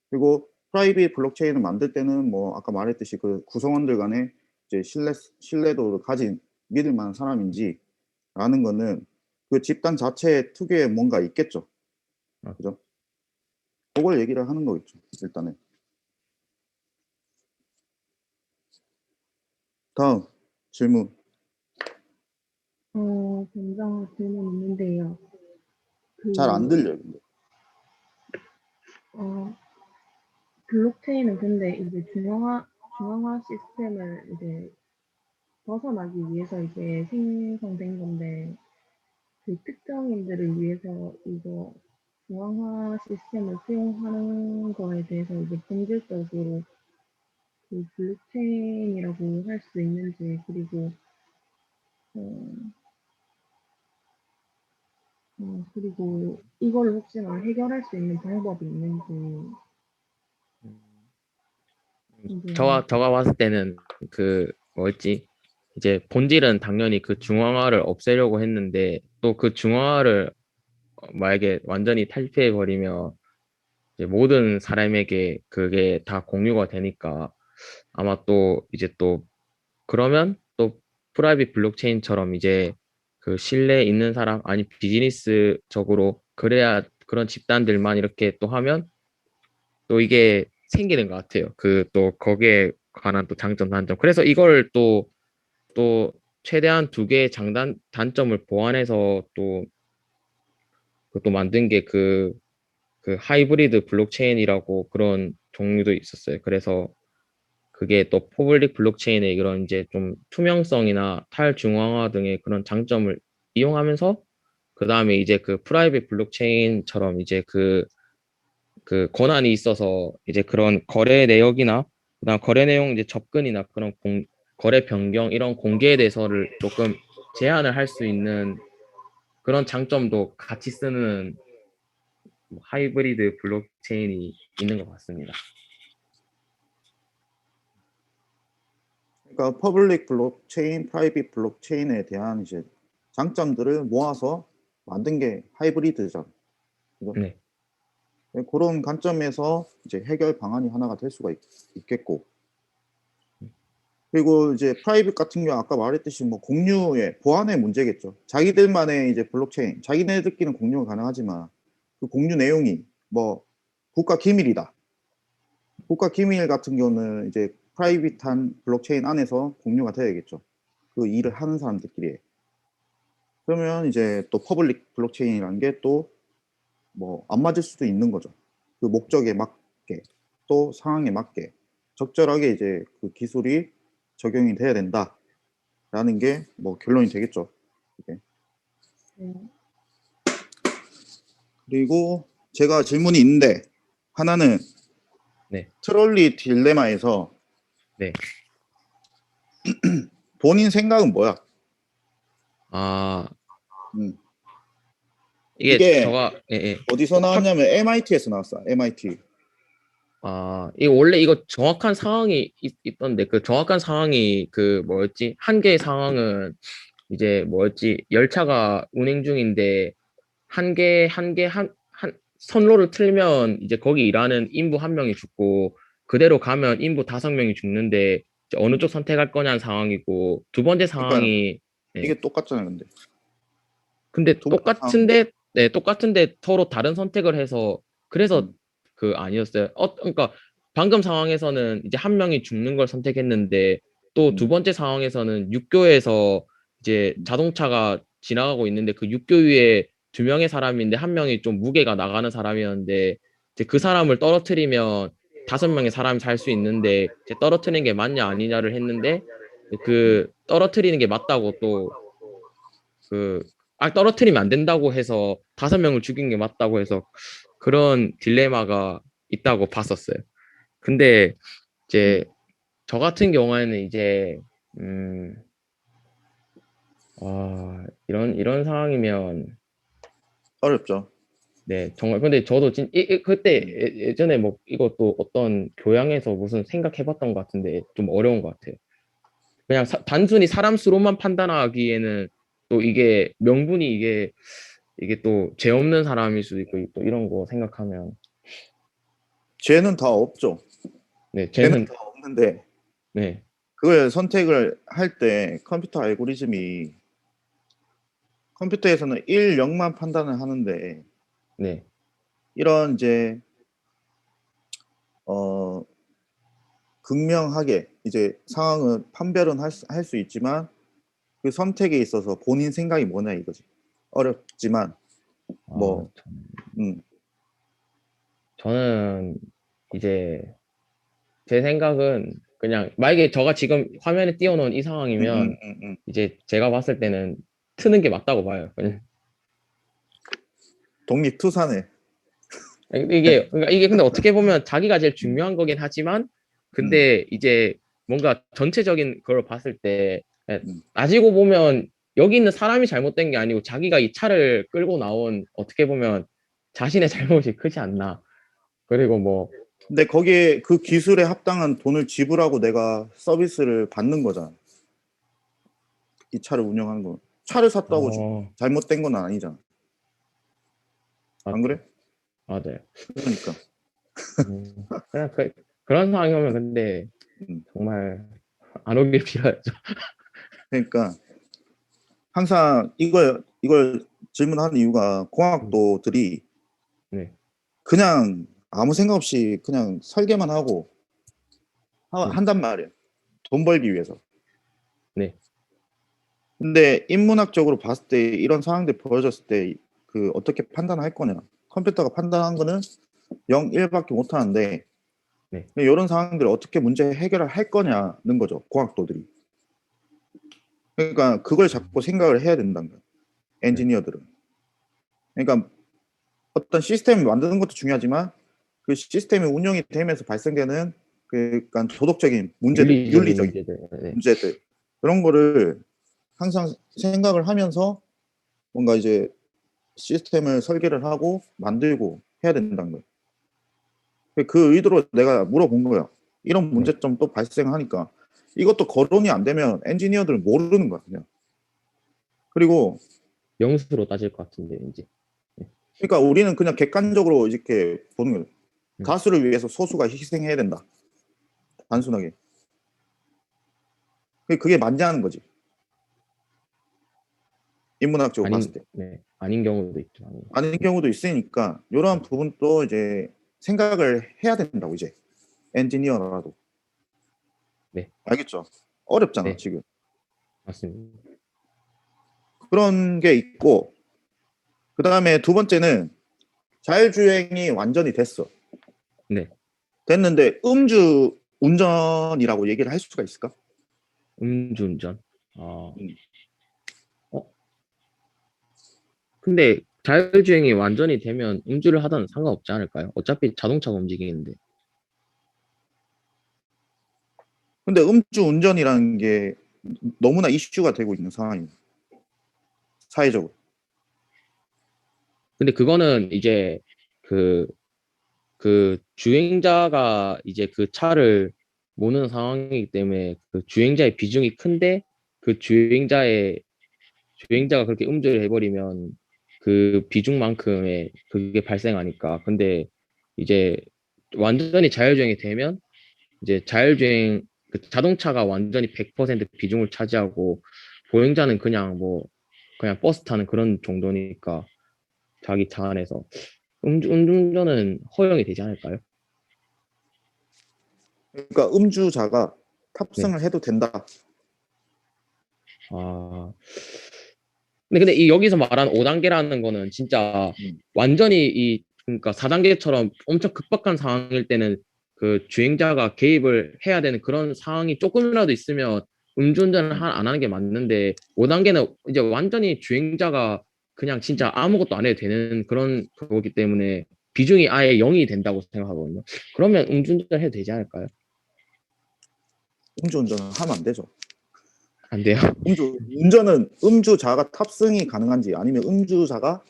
그리고 프라이빗 블록체인을 만들 때는 뭐 아까 말했듯이 그 구성원들 간에 이제 신뢰도를 가진 믿을 만한 사람인지라는 거는 그 집단 자체 특유의 뭔가 있겠죠. 아, 그죠? 그걸 얘기를 하는 거겠죠, 일단은. 다음 질문. 먼저 질문 있는데요. 잘 안 그, 들려요, 근데. 어, 블록체인은 근데 이제 중앙화 시스템을 이제 벗어나기 위해서 이제 생성된 건데, 그 특정인들을 위해서 이거 중앙화 시스템을 수용하는 거에 대해서 이제 본질적으로 그 블록체인이라고 할 수 있는지, 그리고, 어, 그리고 이걸 혹시나 해결할 수 있는 방법이 있는지, 궁금합니다. 저가 봤을 때는 그 뭐였지? 이제 본질은 당연히 그 중앙화를 없애려고 했는데 또 그 중앙화를 만약에 완전히 탈피해 버리면 이제 모든 사람에게 그게 다 공유가 되니까 아마 또 이제 또 그러면 또 프라이빗 블록체인처럼 이제 그 신뢰 있는 사람 아니 비즈니스적으로 그래야 그런 집단들만 이렇게 또 하면 또 이게 생기는 것 같아요. 그 또 거기에 관한 또 장점 단점. 그래서 이걸 또 최대한 두 개의 단점을 보완해서 또 그것도 만든 게 그 하이브리드 블록체인이라고 그런 종류도 있었어요. 그래서 그게 또 퍼블릭 블록체인의 이런 이제 좀 투명성이나 탈중앙화 등의 그런 장점을 이용하면서 그 다음에 이제 그 프라이빗 블록체인처럼 이제 그 권한이 있어서 이제 그런 거래 내역이나 그다음 거래 내용 이제 접근이나 그런 거래 변경 이런 공개에 대해서를 조금 제한을 할 수 있는 그런 장점도 같이 쓰는 하이브리드 블록체인이 있는 것 같습니다. 그러니까 퍼블릭 블록체인, 프라이빗 블록체인에 대한 이제 장점들을 모아서 만든 게 하이브리드잖아. 그죠? 네, 네, 그런 관점에서 이제 해결 방안이 하나가 될 수가 있겠고. 그리고 이제 프라이빗 같은 경우 아까 말했듯이 뭐 공유의 보안의 문제겠죠. 자기들만의 이제 블록체인, 자기네들끼리는 공유가 가능하지만 그 공유 내용이 뭐 국가 기밀이다. 국가 기밀 같은 경우는 이제 프라이빗한 블록체인 안에서 공유가 돼야겠죠. 그 일을 하는 사람들끼리. 그러면 이제 또 퍼블릭 블록체인이라는 게 또 뭐 안 맞을 수도 있는 거죠. 그 목적에 맞게 또 상황에 맞게 적절하게 이제 그 기술이 적용이 돼야 된다라는 게 뭐 결론이 되겠죠. 이게. 네. 그리고 제가 질문이 있는데 하나는 네. 트롤리 딜레마에서 네. 본인 생각은 뭐야? 아, 음. 이게 이게 저가, 예, 예. 어디서 나왔냐면 MIT에서 나왔어. MIT. 이거 원래 이거 정확한 상황이 있던데, 그 정확한 상황이 그 뭐였지? 한 개의 상황은 이제 뭐였지? 열차가 운행 중인데, 한 선로를 틀면 이제 거기 일하는 인부 한 명이 죽고, 그대로 가면 인부 5명이 죽는데, 이제 어느 쪽 선택할 거냐는 상황이고, 두 번째 그러니까 상황이, 예. 이게 똑같잖아요, 근데. 근데 두 번째 똑같은데, 네, 똑같은데 서로 다른 선택을 해서, 그래서 음. 그 아니었어요. 그러니까 방금 상황에서는 이제 한 명이 죽는 걸 선택했는데, 또 두 번째 상황에서는 육교에서 이제 자동차가 지나가고 있는데, 그 육교 위에 2명의 사람인데, 한 명이 좀 무게가 나가는 사람이었는데, 이제 그 사람을 떨어뜨리면 5명의 사람이 살 수 있는데, 이제 떨어뜨리는 게 맞냐 아니냐를 했는데, 그 떨어뜨리는 게 맞다고 또 그, 떨어뜨리면 안 된다고 해서 5명을 죽인 게 맞다고 해서 그런 딜레마가 있다고 봤었어요. 근데 이제 저 같은 경우에는 이제, 음, 이런 상황이면, 어렵죠. 네, 정말. 근데 저도 그때 예전에 뭐 이것도 어떤 교양에서 무슨 생각해봤던 것 같은데 좀 어려운 것 같아요. 그냥 단순히 사람 수로만 판단하기에는 또 이게 명분이 이게 또 죄 없는 사람일 수도 있고 또 이런 거 생각하면 죄는 다 없죠. 네 죄는 쟤는 다 없는데 네 그걸 선택을 할 때 컴퓨터 알고리즘이 컴퓨터에서는 1, 0만 판단을 하는데 네, 이런 이제 어 극명하게 이제 상황을 판별은 할 수 있지만 그 선택에 있어서 본인 생각이 뭐냐 이거지. 어렵지만 아, 뭐 음, 저는 이제 제 생각은 그냥 만약에 저가 지금 화면에 띄워놓은 이 음, 음, 상황이면 음, 음. 이제 제가 봤을 때는 트는 게 맞다고 봐요. 그냥 독립투사네. 그러니까 이게 근데 어떻게 보면 자기가 제일 중요한 거긴 하지만 음, 근데 이제 뭔가 전체적인 걸 봤을 때 음. 따지고 보면 여기 있는 사람이 잘못된 게 아니고 자기가 이 차를 끌고 나온 어떻게 보면 자신의 잘못이 크지 않나. 그리고 뭐 근데 거기에 그 기술에 합당한 돈을 지불하고 내가 서비스를 받는 거잖아. 이 차를 운영하는 거. 차를 샀다고 잘못된 건 아니잖아. 안 그래? 맞아요. 그러니까. 그냥 그런 상황이 오면 근데 음. 정말 안 오길 빌어야죠. 그러니까 항상 이걸 질문하는 이유가 공학도들이 네, 그냥 아무 생각 없이 그냥 설계만 하고 네, 한단 말이에요. 돈 벌기 위해서. 네, 근데 인문학적으로 봤을 때 이런 상황들이 벌어졌을 때 그 어떻게 판단할 거냐. 컴퓨터가 판단한 거는 0, 1밖에 못 하는데 네. 이런 상황들을 어떻게 문제 해결을 할 거냐는 거죠. 공학도들이. 그러니까 그걸 자꾸 생각을 해야 된다는 거예요. 엔지니어들은. 그러니까 어떤 시스템을 만드는 것도 중요하지만 그 시스템이 운영이 되면서 발생되는 그러니까 도덕적인 문제들, 윤리적인 윤리적인 문제들. 네, 문제들 그런 거를 항상 생각을 하면서 뭔가 이제 시스템을 설계를 하고 만들고 해야 된다는 거예요. 그 의도로 내가 물어본 거예요. 이런 네. 문제점 또 발생하니까 이것도 거론이 안 되면 엔지니어들은 모르는 거야 그냥. 그리고 명수로 따질 것 같은데 이제. 그러니까 우리는 그냥 객관적으로 이렇게 보는 거예요. 음. 가수를 위해서 소수가 희생해야 된다. 단순하게. 그게 맞지 않은 거지. 인문학적으로 봤을 때. 네, 아닌 경우도 있죠. 아닌 경우도 있으니까 이러한 부분도 이제 생각을 해야 된다고 이제 엔지니어라도. 네, 알겠죠? 어렵잖아 네, 지금. 맞습니다. 그런 게 있고 그 다음에 두 번째는 자율주행이 완전히 됐어. 네, 됐는데 음주 운전이라고 얘기를 할 수가 있을까? 음주운전. 음. 어, 근데 자율주행이 완전히 되면 음주를 하든 상관없지 않을까요? 어차피 자동차가 움직이는데. 근데 음주 운전이라는 게 너무나 이슈가 되고 있는 상황입니다. 사회적으로. 근데 그거는 이제 그, 그 주행자가 이제 그 차를 모는 상황이기 때문에 그 주행자의 비중이 큰데 그 주행자가 그렇게 음주를 해버리면 그 비중만큼의 그게 발생하니까. 근데 이제 완전히 자율주행이 되면 이제 자율주행 그 자동차가 완전히 100% 비중을 차지하고 보행자는 그냥 뭐 그냥 버스 타는 그런 정도니까 자기 차 안에서 음주운전은 허용이 되지 않을까요? 그러니까 음주자가 네. 탑승을 해도 된다. 아. 근데 이 여기서 말하는 5단계라는 거는 진짜 음. 완전히 이 그러니까 4단계처럼 엄청 급박한 상황일 때는 그 주행자가 개입을 해야 되는 그런 상황이 조금이라도 있으면 음주운전을 안 하는 게 맞는데 5단계는 이제 완전히 주행자가 그냥 진짜 아무것도 안 해도 되는 그런 거기 때문에 비중이 아예 0이 된다고 생각하거든요. 그러면 음주운전 해도 되지 않을까요? 음주운전은 하면 안 되죠. 안 돼요. 운전은 음주자가 탑승이 가능한지 아니면 음주자가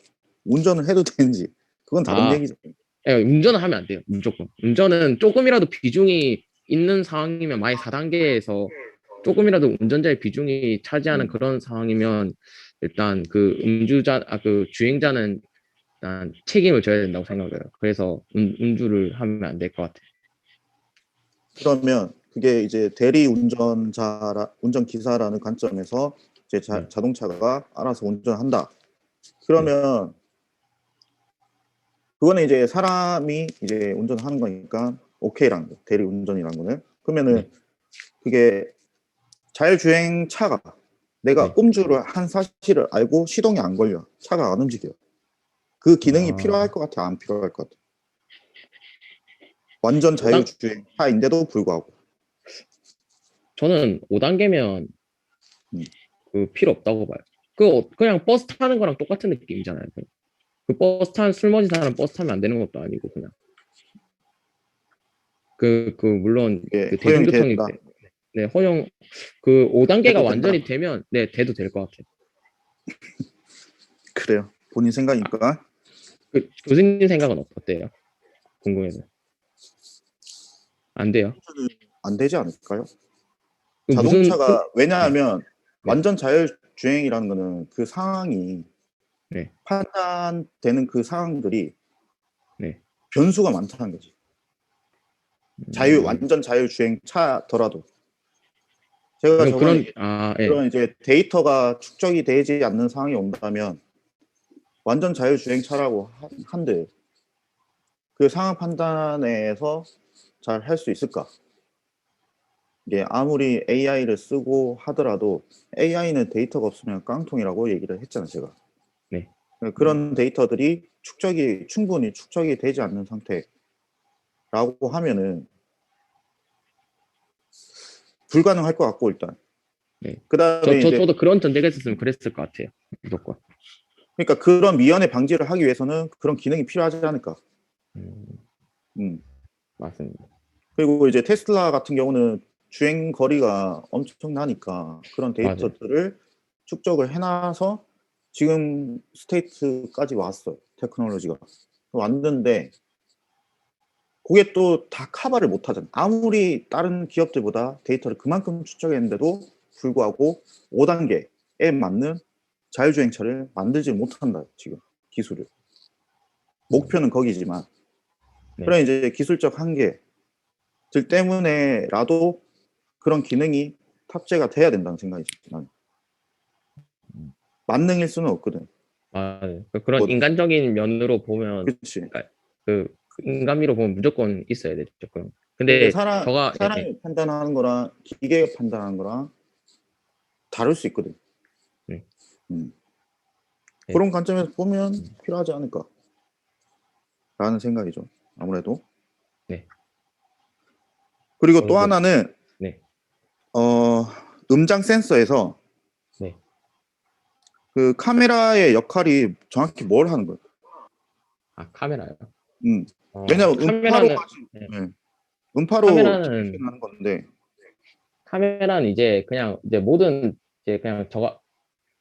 운전을 해도 되는지 그건 다른 아, 얘기죠. 예, 운전은 하면 안 돼요. 무조건. 운전은 조금이라도 비중이 있는 상황이면 만약 4단계에서 조금이라도 운전자의 비중이 차지하는 그런 상황이면 일단 그 그 주행자는 일단 책임을 져야 된다고 생각해요. 그래서 음주를 하면 안 될 것 같아요. 그러면 그게 이제 대리 운전기사라는 관점에서 이제 네. 자동차가 알아서 운전한다. 네. 그러면 그거는 이제 사람이 이제 운전하는 거니까 오케이라는 거, 대리 운전이라는 거는. 그러면은 네. 그게 자율주행차가 내가 네. 음주를 한 사실을 알고 시동이 안 걸려. 차가 안 움직여. 그 기능이 아, 필요할 것 같아, 안 필요할 것 같아. 완전 5단, 자율주행차인데도 불구하고. 저는 5단계면 음. 그 필요 없다고 봐요. 그냥 버스 타는 거랑 똑같은 느낌이잖아요. 그 버스 타는 술 마신 사람 버스 타면 안 되는 것도 아니고 그냥. 물론 이게 그 허용이 대중교통일 된다. 때, 네, 허용, 그 5단계가 해도 된다. 완전히 되면, 네, 돼도 될 것 같아요. 그래요. 본인 생각이니까. 그 교수님 생각은 어때요? 궁금해서. 안 돼요? 안 되지 않을까요? 그 자동차가 네, 왜냐하면 네, 완전 자율주행이라는 거는 그 상황이 네, 판단되는 그 상황들이 네. 변수가 많다는 거지. 음, 완전 자율주행차더라도 제가 저번에 예. 그런 이제 데이터가 축적이 되지 않는 상황이 온다면 완전 자율주행차라고 한들 그 상황 판단에서 잘 할 수 있을까? 이게 아무리 AI를 쓰고 하더라도 AI는 데이터가 없으면 깡통이라고 얘기를 했잖아요, 제가. 네. 그런 데이터들이 충분히 축적이 되지 않는 상태라고 하면은 불가능할 것 같고, 일단. 네. 그 다음에 이제, 저도 그런 전제가 있었으면 그랬을 것 같아요. 무조건. 그러니까 그런 미연의 방지를 하기 위해서는 그런 기능이 필요하지 않을까. 음, 음. 맞습니다. 그리고 이제 테슬라 같은 경우는 주행 거리가 엄청나니까 그런 맞아요. 데이터들을 축적을 해놔서 지금 스테이트까지 왔어요. 테크놀로지가. 왔는데 그게 또 다 커버를 못 하잖아. 아무리 다른 기업들보다 데이터를 그만큼 축적했는데도 불구하고 5단계에 맞는 자율주행차를 만들지 못한다, 지금 기술을. 목표는 거기지만. 네. 그런 이제 기술적 한계들 때문에라도 그런 기능이 탑재가 돼야 된다는 생각이지, 난. 만능일 수는 없거든. 맞아요. 그런 뭐든. 인간적인 면으로 보면, 그렇지. 그러니까 그 인간미로 보면 무조건 있어야 되죠. 조금. 그러니까 근데 예, 사람이 판단하는 거랑 기계가 판단하는 거랑 다를 수 있거든. 네. 음. 네. 그런 관점에서 보면 필요하지 않을까 라는 생각이죠. 아무래도. 네. 그리고 또 그리고 하나는 네. 음장 센서에서 네. 그 카메라의 역할이 정확히 뭘 하는 거예요? 아, 카메라요. 왜냐면 음파로 카메라는 네. 음파로 카메라는 하는 건데 카메라는 이제 그냥 이제 모든 이제 그냥 저가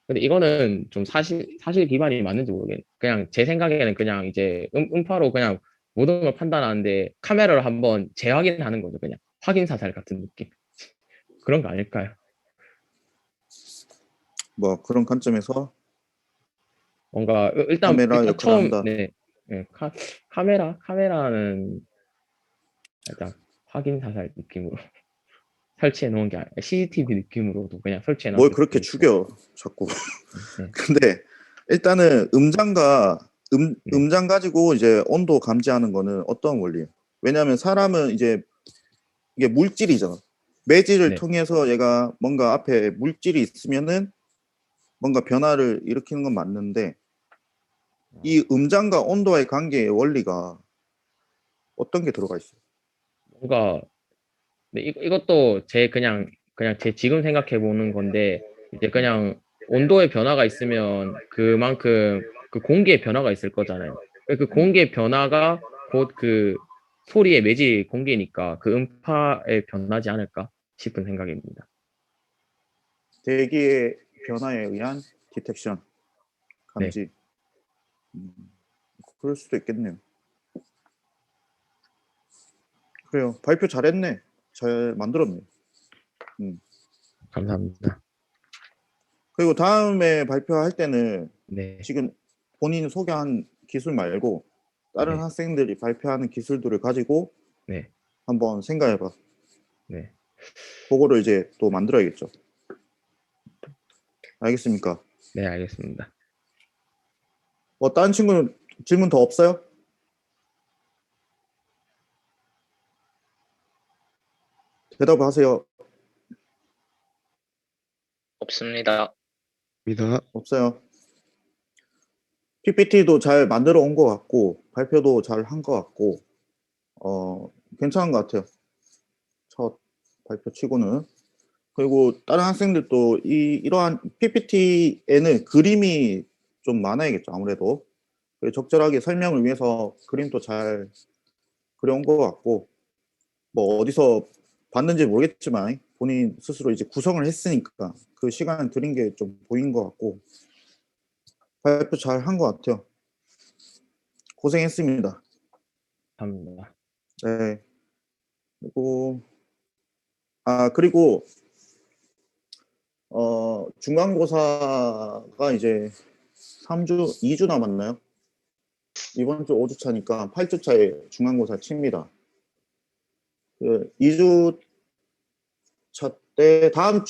근데 이거는 좀 사실 기반이 맞는지 모르겠네. 그냥 제 생각에는 그냥 이제 음파로 그냥 모든 걸 판단하는데 카메라를 한번 재확인하는 거죠. 그냥 확인 사살 같은 느낌. 그런 거 아닐까요? 뭐 그런 관점에서 뭔가 카메라 일단 역할을 처음 한다. 네, 네, 카메라는 살짝 확인 사살 느낌으로 설치해 놓은 게 아니라 CCTV 느낌으로도 그냥 설치해 뭘 놨을 그렇게 수도 있고. 죽여 자꾸. 네, 근데 일단은 네, 음장 가지고 이제 온도 감지하는 거는 어떤 원리예요? 왜냐하면 사람은 이제 이게 물질이잖아. 매질을 네. 통해서 얘가 뭔가 앞에 물질이 있으면은 뭔가 변화를 일으키는 건 맞는데 이 음장과 온도와의 관계의 원리가 어떤 게 들어가 있어요? 뭔가 네, 이것도 그냥 제 지금 생각해 보는 건데 이제 그냥 온도의 변화가 있으면 그만큼 그 공기의 변화가 있을 거잖아요. 그 공기의 변화가 곧 그 소리의 매질 공기니까 그 음파에 변하지 않을까 싶은 생각입니다. 대기의 변화에 의한 디텍션, 네, 감지. 음, 그럴 수도 있겠네요. 그래요. 발표 잘했네. 잘 만들었네. 감사합니다. 그리고 다음에 발표할 때는 네, 지금 본인 소개한 기술 말고 다른 네, 학생들이 발표하는 기술들을 가지고 네, 한번 생각해봐. 네, 그거를 이제 또 만들어야겠죠. 알겠습니까? 네, 알겠습니다. 다른 친구는 질문 더 없어요? 대답하세요. 없습니다. 입니다. 없어요. PPT도 잘 만들어 온 것 같고 발표도 잘 한 것 같고 괜찮은 것 같아요. 첫 발표 치고는. 그리고 다른 학생들도 이러한 PPT에는 그림이 좀 많아야겠죠. 아무래도 그리고 적절하게 설명을 위해서 그림도 잘 그려온 것 같고 뭐 어디서 봤는지 모르겠지만 본인 스스로 이제 구성을 했으니까 그 시간을 들인 게 좀 보인 것 같고 발표 잘 한 것 같아요. 고생했습니다. 감사합니다. 네. 그리고 그리고 중간고사가 이제 2주 남았나요? 이번 주 5주 차니까 8주 차에 중간고사 칩니다. 그 2주 차 때 다음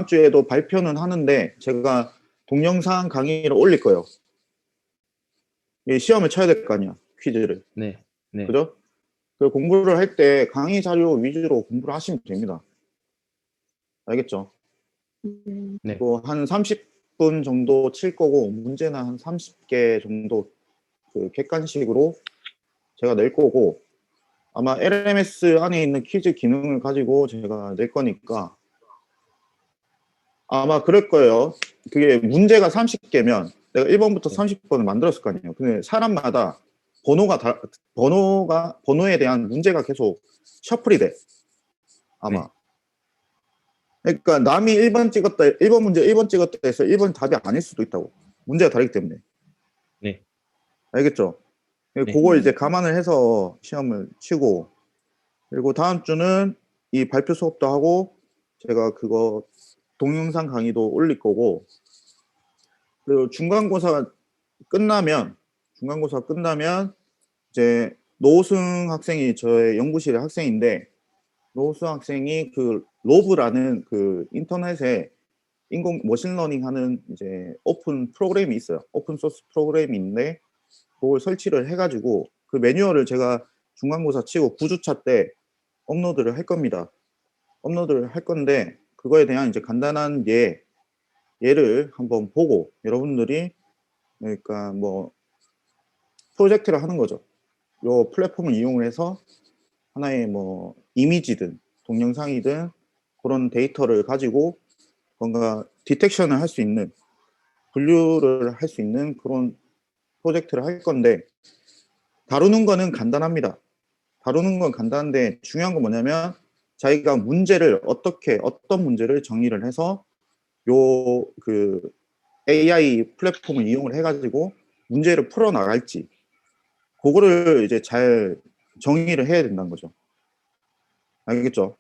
주에도 발표는 하는데 제가 동영상 강의를 올릴 거예요. 시험을 쳐야 될 거 아니야, 퀴즈를. 네, 네, 그죠? 그 공부를 할 때 강의 자료 위주로 공부를 하시면 됩니다. 알겠죠? 네, 한 30분 정도 칠 거고 문제는 한 30개 정도 그 객관식으로 제가 낼 거고 아마 LMS 안에 있는 퀴즈 기능을 가지고 제가 낼 거니까 아마 그럴 거예요. 그게 문제가 30개면 내가 1번부터 네, 30번을 만들었을 거 아니에요. 근데 사람마다 번호에 대한 문제가 계속 셔플이 돼. 아마. 네, 그러니까 남이 1번 문제 1번 찍었다 해서 1번 답이 아닐 수도 있다고. 문제가 다르기 때문에. 네, 알겠죠? 네. 그걸 이제 감안을 해서 시험을 치고 그리고 다음 주는 이 발표 수업도 하고 제가 그거 동영상 강의도 올릴 거고 그리고 중간고사 끝나면 이제 노우승 학생이 저의 연구실의 학생인데 노우승 학생이 그 로브라는 그 인터넷에 인공 머신러닝 하는 이제 오픈 프로그램이 있어요. 오픈 소스 프로그램이 있는데 그걸 설치를 해가지고 그 매뉴얼을 제가 중간고사 치고 9주차 때 업로드를 할 겁니다. 업로드를 할 건데 그거에 대한 이제 간단한 예를 한번 보고 여러분들이 그러니까 뭐 프로젝트를 하는 거죠. 요 플랫폼을 이용을 해서 하나의 뭐 이미지든 동영상이든 그런 데이터를 가지고 뭔가 디텍션을 할 수 있는 분류를 할 수 있는 그런 프로젝트를 할 건데, 다루는 거는 간단합니다. 다루는 건 간단한데 중요한 건 뭐냐면 자기가 문제를 어떤 문제를 정의를 해서 요 그 AI 플랫폼을 이용을 해가지고 문제를 풀어 나갈지, 그거를 이제 잘 정의를 해야 된다는 거죠. 알겠죠?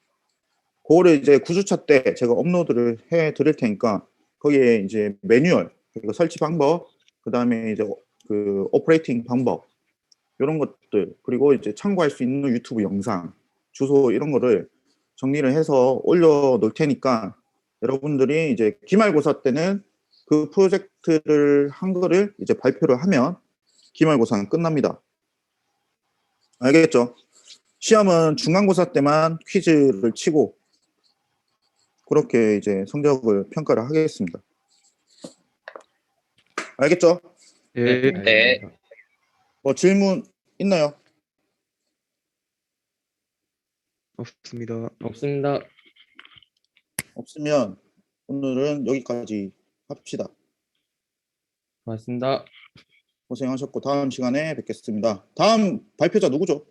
그거를 이제 9주차 때 제가 업로드를 해 드릴 테니까 거기에 이제 매뉴얼, 그리고 설치 방법, 그 다음에 이제 그 오퍼레이팅 방법, 이런 것들, 그리고 이제 참고할 수 있는 유튜브 영상, 주소 이런 거를 정리를 해서 올려 놓을 테니까 여러분들이 이제 기말고사 때는 그 프로젝트를 한 거를 이제 발표를 하면 기말고사는 끝납니다. 알겠죠? 시험은 중간고사 때만 퀴즈를 치고 그렇게 이제 성적을 평가를 하겠습니다. 알겠죠? 네. 네. 알겠습니다. 뭐 질문 있나요? 없습니다. 없습니다. 없으면 오늘은 여기까지 합시다. 고맙습니다. 고생하셨고 다음 시간에 뵙겠습니다. 다음 발표자 누구죠?